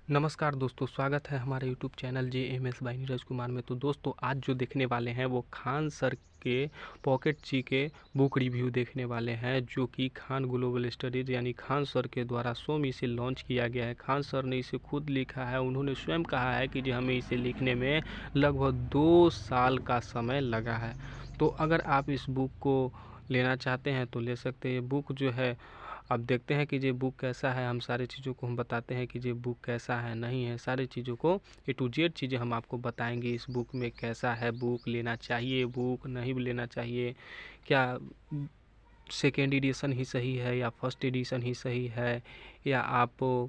नमस्कार दोस्तों, स्वागत है हमारे YouTube channel JMS by Neeraj Kumar में। तो दोस्तों, आज जो देखने वाले हैं वो खान सर के पॉकेट जी बुक रिव्यू देखने वाले हैं, जो कि खान ग्लोबल स्टडीज यानी खान सर के द्वारा स्वयं इसे लॉन्च किया गया है। खान सर ने इसे खुद लिखा है। उन्होंने स्वयं कहा है कि हमें इसे लिखने में लगभग 2 साल का समय लगा है। तो अगर आप इस बुक को लेना चाहते हैं तो ले सकते हैं। ये बुक जो है, अब देखते हैं कि ये बुक कैसा है। हम सारी चीज़ों को हम बताते हैं कि ये बुक कैसा है, नहीं है। सारी चीज़ों को A to Z चीज़ें हम आपको बताएंगे। इस बुक में कैसा है, बुक लेना चाहिए, बुक नहीं लेना चाहिए, क्या सेकेंड एडिशन ही सही है या फर्स्ट एडिशन ही सही है, या आप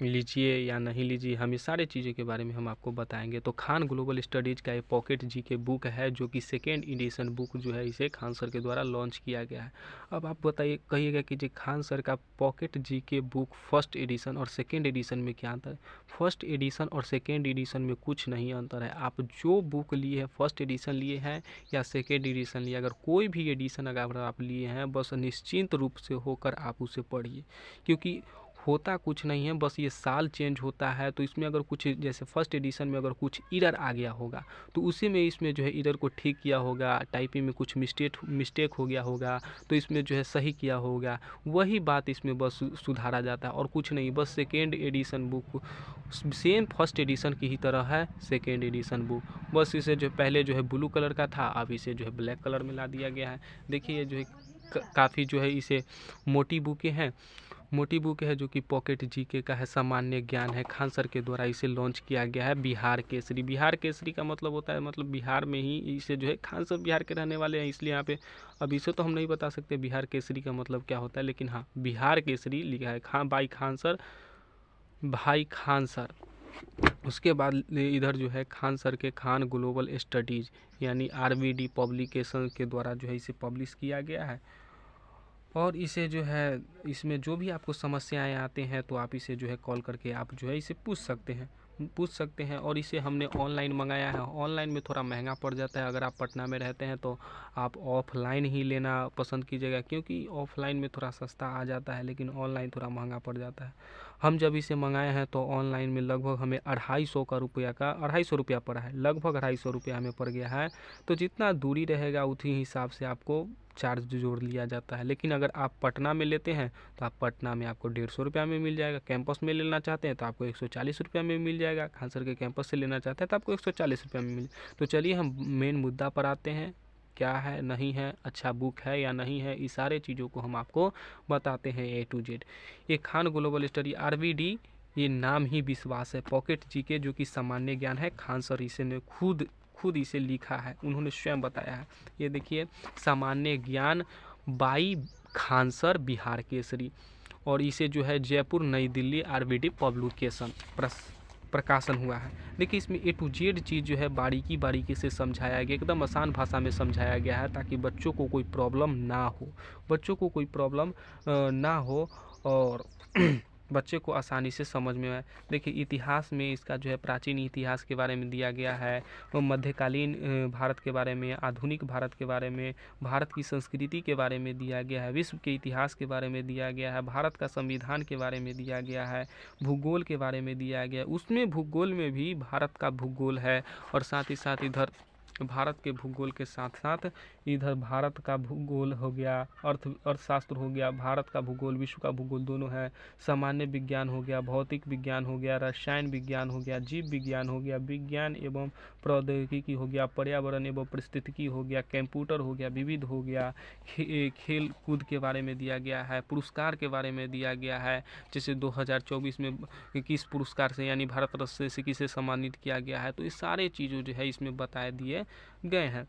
लीजिए या नहीं लीजिए, हम ये सारी चीज़ों के बारे में हम आपको बताएंगे। तो खान ग्लोबल स्टडीज़ का ये पॉकेट जी बुक है, जो कि सेकेंड एडिशन बुक जो है, इसे खान सर के द्वारा लॉन्च किया गया है। अब आप बताइए, कहिएगा कि जी खान सर का पॉकेट जी बुक फर्स्ट एडिशन और सेकेंड एडिशन में क्या अंतर है? फर्स्ट एडिशन और सेकेंड एडिशन में कुछ नहीं अंतर है। आप जो बुक लिए हैं, फर्स्ट एडिशन लिए हैं या सेकेंड एडिशन लिए, अगर कोई भी एडिशन अगर आप लिए हैं, बस निश्चिंत रूप से होकर आप उसे पढ़िए, क्योंकि होता कुछ नहीं है, बस ये साल चेंज होता है। तो इसमें अगर कुछ, जैसे फर्स्ट एडिशन में अगर कुछ एरर आ गया होगा तो उसी में इसमें जो है एरर को ठीक किया होगा। टाइपिंग में कुछ मिस्टेक हो गया होगा तो इसमें जो है सही किया होगा। वही बात इसमें बस सुधारा जाता है और कुछ नहीं। बस second edition book same first edition की ही तरह है सेकेंड एडिशन बुक। बस इसे जो पहले जो है ब्लू कलर का था, अब इसे जो है ब्लैक कलर में ला दिया गया है। देखिए जो है काफ़ी जो है इसे मोटी बुकें हैं, मोटी बुक है, जो कि पॉकेट जीके का है, सामान्य ज्ञान है। खान सर के द्वारा इसे लॉन्च किया गया है। बिहार केसरी, बिहार केसरी का मतलब होता है, मतलब बिहार में ही इसे जो है, खान सर बिहार के रहने वाले हैं इसलिए यहाँ पे, अब इसे तो हम नहीं बता सकते बिहार केसरी का मतलब क्या होता है, लेकिन हाँ, बिहार केसरी लिखा है खान बाई खान सर, भाई खान सर। उसके बाद इधर जो है खान सर के खान ग्लोबल स्टडीज यानी RVD पब्लिकेशन के द्वारा जो है इसे पब्लिश किया गया है। और इसे जो है, इसमें जो भी आपको समस्याएं आते हैं तो आप इसे जो है कॉल करके आप जो है इसे पूछ सकते हैं। और इसे हमने ऑनलाइन मंगाया है। ऑनलाइन में थोड़ा महंगा पड़ जाता है। अगर आप पटना में रहते हैं तो आप ऑफलाइन ही लेना पसंद कीजिएगा, क्योंकि ऑफलाइन में थोड़ा सस्ता आ जाता है, लेकिन ऑनलाइन थोड़ा महंगा पड़ जाता है। हम जब इसे मंगाए हैं तो ऑनलाइन में लगभग हमें 250 रुपया पड़ा है, लगभग 250 रुपया हमें पड़ गया है। तो जितना दूरी रहेगा उसी हिसाब से आपको चार्ज जोड़ लिया जाता है। लेकिन अगर आप पटना में लेते हैं तो आप पटना में आपको 150 रुपया में मिल जाएगा। कैंपस में लेना चाहते हैं तो आपको 140 रुपया में मिल जाएगा। खान सर के कैंपस से लेना चाहते हैं तो आपको 140 रुपया में मिल। तो चलिए हम मेन मुद्दा पर आते हैं, क्या है नहीं है, अच्छा बुक है या नहीं है, इस सारे चीज़ों को हम आपको बताते हैं A to Z। ये खान ग्लोबल स्टडी RVD, ये नाम ही विश्वास है। पॉकेट जीके जो कि सामान्य ज्ञान है, खान सर इसे ने खुद इसे लिखा है, उन्होंने स्वयं बताया है। ये देखिए, सामान्य ज्ञान बाई खान सर बिहार केसरी, और इसे जो है जयपुर नई दिल्ली RVD पब्लिकेशन प्रकाशन हुआ है। देखिए, इसमें A to Z चीज़ जो है बारीकी से समझाया गया, एकदम आसान भाषा में समझाया गया है, ताकि बच्चों को कोई प्रॉब्लम ना हो, ना हो और बच्चे को आसानी से समझ में आए। देखिए, इतिहास में इसका जो है प्राचीन इतिहास के बारे में दिया गया है, मध्यकालीन भारत के बारे में, आधुनिक भारत के बारे में, भारत की संस्कृति के बारे में दिया गया है, विश्व के इतिहास के बारे में दिया गया है, भारत का संविधान के बारे में दिया गया है, भूगोल के बारे में दिया गया है। उसमें भूगोल में भी भारत का भूगोल है, और साथ ही साथ इधर भारत के भूगोल के साथ साथ इधर भारत का भूगोल हो गया, अर्थशास्त्र हो गया, भारत का भूगोल, विश्व का भूगोल दोनों है। सामान्य विज्ञान हो गया, भौतिक विज्ञान हो गया, रसायन विज्ञान हो गया, जीव विज्ञान हो गया, विज्ञान एवं प्रौद्योगिकी हो गया, पर्यावरण एवं पारिस्थितिकी हो गया, कंप्यूटर हो गया, विविध हो गया, खेल कूद के बारे में दिया गया है, पुरस्कार के बारे में दिया गया है। जैसे 2024 में किस पुरस्कार से यानी भारत रत्न से किसे सम्मानित किया गया है। तो ये सारे चीज़ों जो है इसमें बताए दिए गए हैं।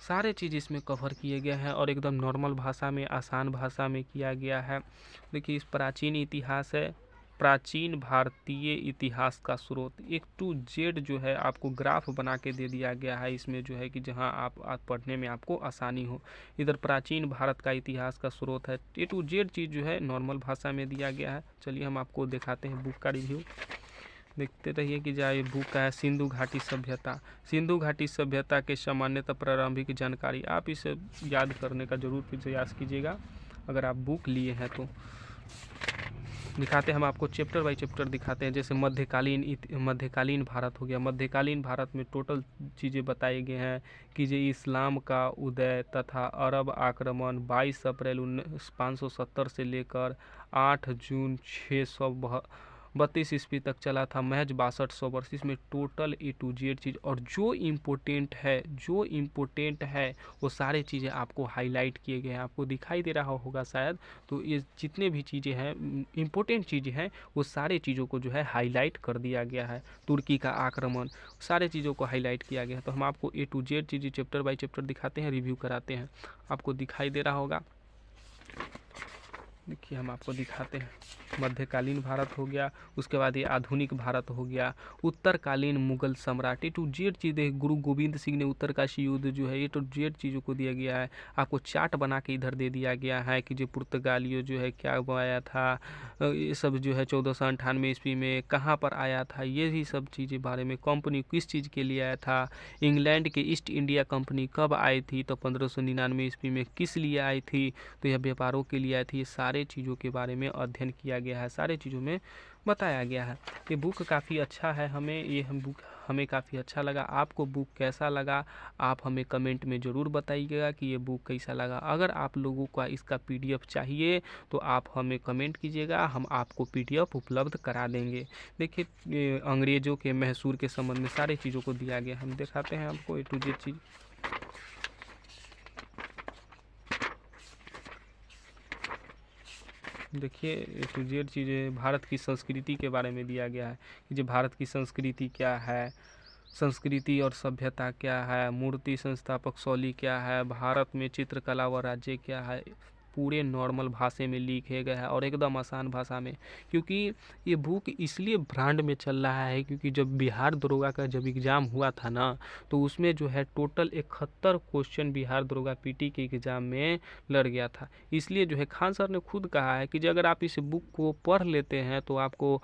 सारे चीज़ इसमें कवर किए गए हैं और एकदम नॉर्मल भाषा में, आसान भाषा में किया गया है। देखिए, इस प्राचीन इतिहास है, प्राचीन भारतीय इतिहास का स्रोत, A to Z जो है आपको ग्राफ बना के दे दिया गया है इसमें, जो है कि जहां आप पढ़ने में आपको आसानी हो। इधर प्राचीन भारत का इतिहास का स्रोत है। A to Z चीज़ जो है नॉर्मल भाषा में दिया गया है। चलिए हम आपको दिखाते हैं बुक का रिव्यू, देखते रहिए कि जाए बुक का है। सिंधु घाटी सभ्यता, सिंधु घाटी सभ्यता के सामान्यतः प्रारंभिक जानकारी, आप इसे याद करने का जरूर प्रयास कीजिएगा अगर आप बुक लिए हैं तो। दिखाते हैं, हम आपको चैप्टर बाय चैप्टर दिखाते हैं। जैसे मध्यकालीन भारत हो गया। मध्यकालीन भारत में टोटल चीज़ें बताए गए हैं कि जो इस्लाम का उदय तथा अरब आक्रमण 22 अप्रैल 570 से लेकर 8 जून 632 ईस्वी तक चला था, महज 6200 वर्ष। इसमें टोटल A to Z चीज़, और जो इम्पोर्टेंट है वो सारे चीज़ें आपको हाईलाइट किए गए हैं। आपको दिखाई दे रहा होगा शायद। तो ये जितने भी चीज़ें हैं इम्पोर्टेंट चीज़ें हैं वो सारे चीज़ों को जो है हाईलाइट कर दिया गया है। तुर्की का आक्रमण, सारे चीज़ों को हाईलाइट किया गया है। तो हम आपको A to Z चीज़ें चैप्टर बाय चैप्टर दिखाते हैं, रिव्यू कराते हैं। आपको दिखाई दे रहा होगा, देखिए हम आपको दिखाते हैं। मध्यकालीन भारत हो गया, उसके बाद ये आधुनिक भारत हो गया, उत्तरकालीन मुगल सम्राट। A to Z चीज़ें, गुरु गोविंद सिंह ने उत्तरकाशी युद्ध जो है A to Z चीज़ों को दिया गया है। आपको चार्ट बना के इधर दे दिया गया है कि जो पुर्तगालियों जो है क्या आया था, ये सब जो है 1498 ईस्वी में कहाँ पर आया था, ये भी सब चीज़ें बारे में। कंपनी किस चीज़ के लिए आया था, इंग्लैंड के ईस्ट इंडिया कंपनी कब आई थी, तो 1599 ईस्वी में किस लिए आई थी, तो यह व्यापारों के लिए आई थी। ये सारे चीज़ों के बारे में अध्ययन किया गया है, सारे चीज़ों में बताया गया है। ये बुक काफ़ी अच्छा है, हम बुक हमें काफ़ी अच्छा लगा। आपको बुक कैसा लगा आप हमें कमेंट में ज़रूर बताइएगा कि ये बुक कैसा लगा। अगर आप लोगों का इसका PDF चाहिए तो आप हमें कमेंट कीजिएगा, हम आपको PDF उपलब्ध करा देंगे। देखिए अंग्रेज़ों के मैसूर के संबंध में सारे चीज़ों को दिया गया। हम दिखाते हैं आपको A to Z चीज़। देखिए A to Z चीज़ें भारत की संस्कृति के बारे में दिया गया है कि जो भारत की संस्कृति क्या है, संस्कृति और सभ्यता क्या है, मूर्ति संस्थापक शैली क्या है, भारत में चित्रकला व राज्य क्या है। पूरे नॉर्मल भाषा में लिखे गए हैं और एकदम आसान भाषा में। क्योंकि ये बुक इसलिए ब्रांड में चल रहा है क्योंकि जब बिहार दरोगा का जब एग्ज़ाम हुआ था ना, तो उसमें जो है टोटल 71 क्वेश्चन बिहार दरोगा PT के एग्ज़ाम में लड़ गया था। इसलिए जो है खान सर ने खुद कहा है कि अगर आप इस बुक को पढ़ लेते हैं तो आपको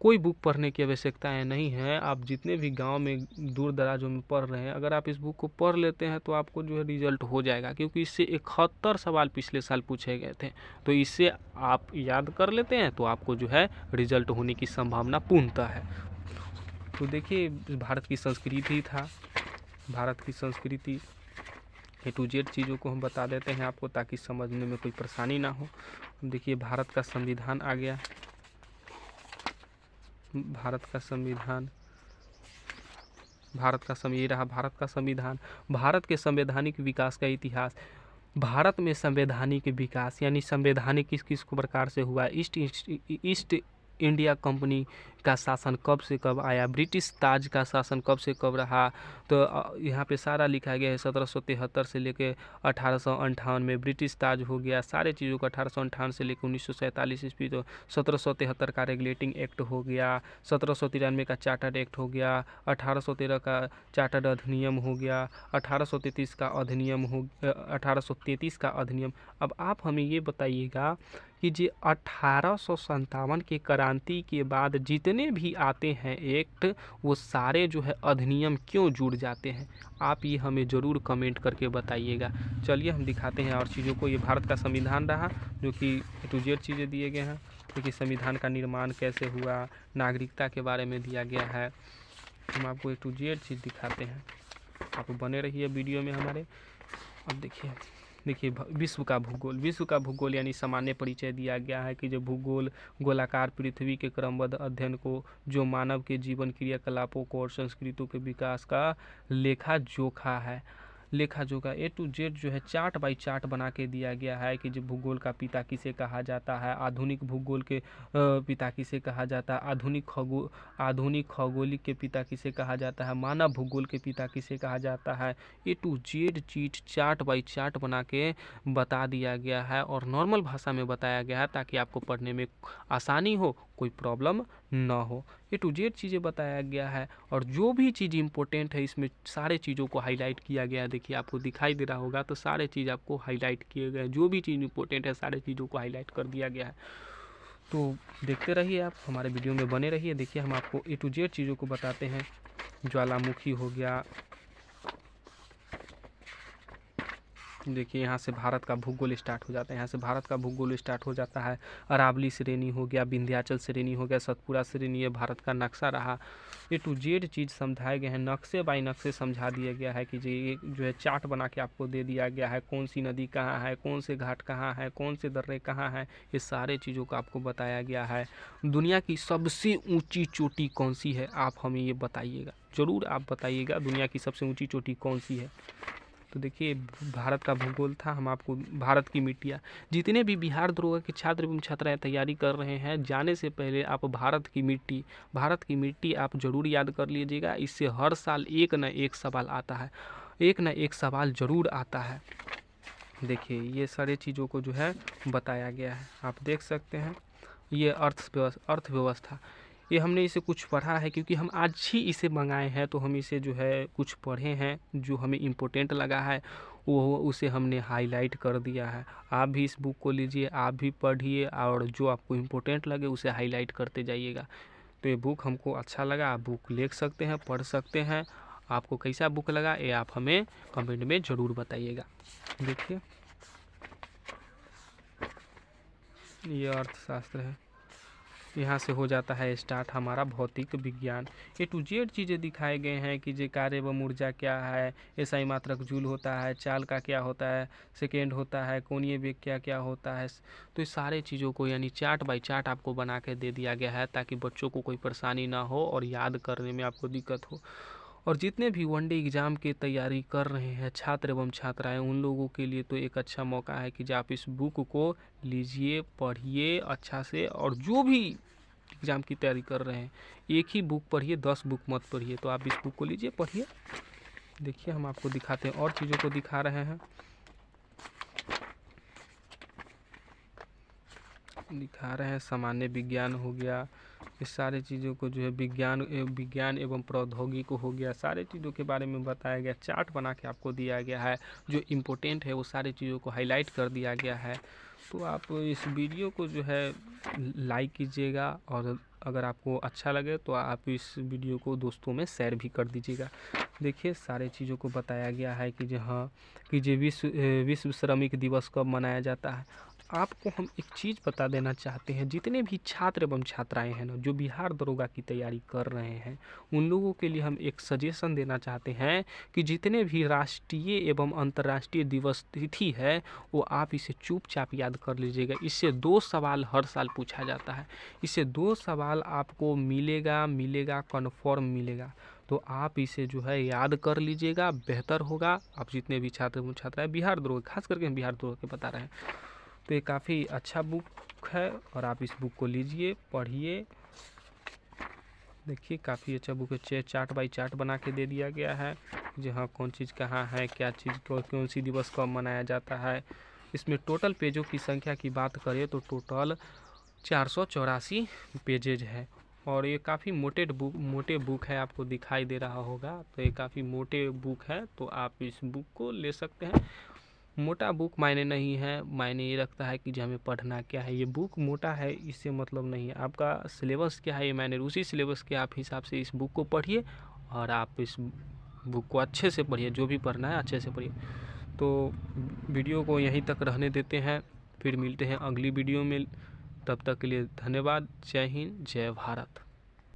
कोई बुक पढ़ने की आवश्यकताएं नहीं है। आप जितने भी गांव में दूर दराजों में पढ़ रहे हैं, अगर आप इस बुक को पढ़ लेते हैं तो आपको जो है रिजल्ट हो जाएगा। क्योंकि इससे 71 सवाल पिछले साल पूछे गए थे, तो इससे आप याद कर लेते हैं तो आपको जो है रिजल्ट होने की संभावना पूर्णतः है। तो देखिए भारत की संस्कृति था, भारत की संस्कृति A to Z चीज़ों को हम बता देते हैं आपको ताकि समझने में कोई परेशानी ना हो। देखिए भारत का संविधान आ गया, भारत का संविधान ये रहा भारत का संविधान। भारत के संवैधानिक विकास का इतिहास। भारत में संवैधानिक विकास यानी संवैधानिक किस प्रकार से हुआ। ईस्ट इंडिया कंपनी का शासन कब से कब आया, ब्रिटिश ताज का शासन कब से कब रहा, तो यहाँ पे सारा लिखा गया है। 1773 से लेके 1858 में ब्रिटिश ताज हो गया। सारे चीज़ों को 1858 से लेकर 1947 ईस्वी, तो 1773 का रेगुलेटिंग एक्ट हो गया, 1793 का चार्टर्ड एक्ट हो गया, 1813 का चार्टर्ड अधिनियम हो गया, 1833 का अधिनियम हो 1833 का अधिनियम। अब आप हमें ये बताइएगा कि जो 1857 के क्रांति के बाद जितने भी आते हैं एक्ट, वो सारे जो है अधिनियम क्यों जुड़ जाते हैं, आप ये हमें ज़रूर कमेंट करके बताइएगा। चलिए हम दिखाते हैं और चीज़ों को। ये भारत का संविधान रहा जो कि A to Z चीज़ें दिए गए हैं। देखिए संविधान का निर्माण कैसे हुआ, नागरिकता के बारे में दिया गया है। हम आपको A to Z चीज़ दिखाते हैं, आप बने रहिए वीडियो में हमारे। अब देखिए विश्व का भूगोल यानी सामान्य परिचय दिया गया है कि जो भूगोल गोलाकार पृथ्वी के क्रमबद्ध अध्ययन को, जो मानव के जीवन क्रियाकलापों को और संस्कृतियों के विकास का लेखा जोखा है। A to Z जो है चार्ट बाय चार्ट बना के दिया गया है कि जो भूगोल का पिता किसे कहा जाता है, आधुनिक भूगोल के पिता किसे कहा जाता है, आधुनिक खगोलिक के पिता किसे कहा जाता है, मानव भूगोल के पिता किसे कहा जाता है। A to Z चीज चार्ट बाय चार्ट बना के बता दिया गया है और नॉर्मल भाषा में बताया गया है ताकि आपको पढ़ने में आसानी हो, कोई प्रॉब्लम ना हो। A to Z चीज़ें बताया गया है और जो भी चीज़ इम्पोर्टेंट है इसमें सारे चीज़ों को हाईलाइट किया गया है। देखिए आपको दिखाई दे रहा होगा, तो सारे चीज़ आपको हाईलाइट किए गए हैं। जो भी चीज़ इम्पोर्टेंट है सारे चीज़ों को हाईलाइट कर दिया गया है। तो देखते रहिए, आप हमारे वीडियो में बने रहिए। देखिए हम आपको A to Z चीज़ों को बताते हैं। ज्वालामुखी हो गया, देखिए यहाँ से भारत का भूगोल स्टार्ट हो जाता है, यहाँ से भारत का भूगोल स्टार्ट हो जाता है। अरावली श्रेणी हो गया, विंध्याचल श्रेणी हो गया, सतपुरा श्रेणी, ये भारत का नक्शा रहा। ए टू जेड चीज़ समझाए गए हैं, नक्शे बाई नक्शे समझा दिया गया है कि ये जो है चार्ट बना के आपको दे दिया गया है, कौन सी नदी कहाँ है, कौन से घाट कहाँ है, कौन से दर्रे कहाँ हैं, ये सारे चीज़ों को आपको बताया गया है। दुनिया की सबसे ऊँची चोटी कौन सी है, आप हमें ये बताइएगा, ज़रूर आप बताइएगा दुनिया की सबसे ऊँची चोटी कौन सी है। तो देखिए भारत का भूगोल था, हम आपको भारत की मिट्टियाँ, जितने भी बिहार दरोगा के छात्र एवं छात्राएं तैयारी कर रहे हैं, जाने से पहले आप भारत की मिट्टी आप जरूर याद कर लीजिएगा। इससे हर साल एक न एक सवाल आता है, एक न एक सवाल जरूर आता है। देखिए ये सारे चीज़ों को जो है बताया गया है, आप देख सकते हैं। ये अर्थव्यवस्था, ये हमने इसे कुछ पढ़ा है क्योंकि हम आज ही इसे मंगाए हैं, तो हम इसे जो है कुछ पढ़े हैं, जो हमें इम्पोर्टेंट लगा है वो उसे हमने हाईलाइट कर दिया है। आप भी इस बुक को लीजिए, आप भी पढ़िए, और जो आपको इम्पोर्टेंट लगे उसे हाईलाइट करते जाइएगा। तो ये बुक हमको अच्छा लगा, आप बुक ले सकते हैं, पढ़ सकते हैं। आपको कैसा बुक लगा ये आप हमें कमेंट में ज़रूर बताइएगा। देखिए ये अर्थशास्त्र है, यहाँ से हो जाता है स्टार्ट हमारा भौतिक विज्ञान। ए टू जेड चीज़ें दिखाए गए हैं कि जे कार्य एवं ऊर्जा क्या है, एसआई मात्रक जूल होता है, चाल का क्या होता है, सेकेंड होता है, कोणीय वेग क्या क्या होता है। तो इस सारे चीज़ों को यानी चार्ट बाई चार्ट आपको बना के दे दिया गया है, ताकि बच्चों को कोई परेशानी ना हो और याद करने में आपको दिक्कत हो। और जितने भी वनडे एग्ज़ाम की तैयारी कर रहे हैं छात्र एवं छात्राएं, उन लोगों के लिए तो एक अच्छा मौका है कि आप इस बुक को लीजिए, पढ़िए अच्छा से, और जो भी एग्ज़ाम की तैयारी कर रहे हैं एक ही बुक पढ़िए, 10 बुक मत पढ़िए। तो आप इस बुक को लीजिए, पढ़िए। देखिए हम आपको दिखाते हैं, और चीज़ों को दिखा रहे हैं, सामान्य विज्ञान हो गया, इस सारे चीज़ों को जो है विज्ञान एवं प्रौद्योगिकी हो गया, सारे चीज़ों के बारे में बताया गया, चार्ट बना के आपको दिया गया है, जो इम्पोर्टेंट है वो सारी चीज़ों को हाईलाइट कर दिया गया है। तो आप इस वीडियो को जो है लाइक कीजिएगा, और अगर आपको अच्छा लगे तो आप इस वीडियो को दोस्तों में शेयर भी कर दीजिएगा। देखिए सारे चीज़ों को बताया गया है कि जहाँ कि जो विश्व श्रमिक दिवस कब मनाया जाता है। आपको हम एक चीज़ बता देना चाहते हैं, जितने भी छात्र एवं छात्राएं हैं ना, जो बिहार दरोगा की तैयारी कर रहे हैं, उन लोगों के लिए हम एक सजेशन देना चाहते हैं कि जितने भी राष्ट्रीय एवं अंतर्राष्ट्रीय दिवस तिथि है वो आप इसे चुपचाप याद कर लीजिएगा। इससे 2 सवाल हर साल पूछा जाता है, इससे 2 सवाल आपको मिलेगा कन्फर्म मिलेगा। तो आप इसे जो है याद कर लीजिएगा, बेहतर होगा। आप जितने भी छात्र एवं छात्राएं बिहार दरोगा, खास करके हम बिहार दरोगा के बता रहे हैं, तो ये काफ़ी अच्छा बुक है, और आप इस बुक को लीजिए, पढ़िए। देखिए काफ़ी अच्छा बुक है, चार्ट बाई चार्ट बना के दे दिया गया है, जहाँ कौन चीज़ कहाँ है, क्या चीज़ कौन सी दिवस कब मनाया जाता है। इसमें टोटल पेजों की संख्या की बात करें तो टोटल 484 पेजेज है, और ये काफ़ी मोटे बुक है, आपको दिखाई दे रहा होगा। तो ये काफ़ी मोटे बुक है, तो आप इस बुक को ले सकते हैं। मोटा बुक मायने नहीं है, मायने ये रखता है कि जो हमें पढ़ना क्या है। ये बुक मोटा है इससे मतलब नहीं है, आपका सिलेबस क्या है ये मायने, उसी सिलेबस के आप हिसाब से इस बुक को पढ़िए, और आप इस बुक को अच्छे से पढ़िए, जो भी पढ़ना है अच्छे से पढ़िए। तो वीडियो को यहीं तक रहने देते हैं, फिर मिलते हैं अगली वीडियो में। तब तक के लिए धन्यवाद। जय हिंद, जय भारत।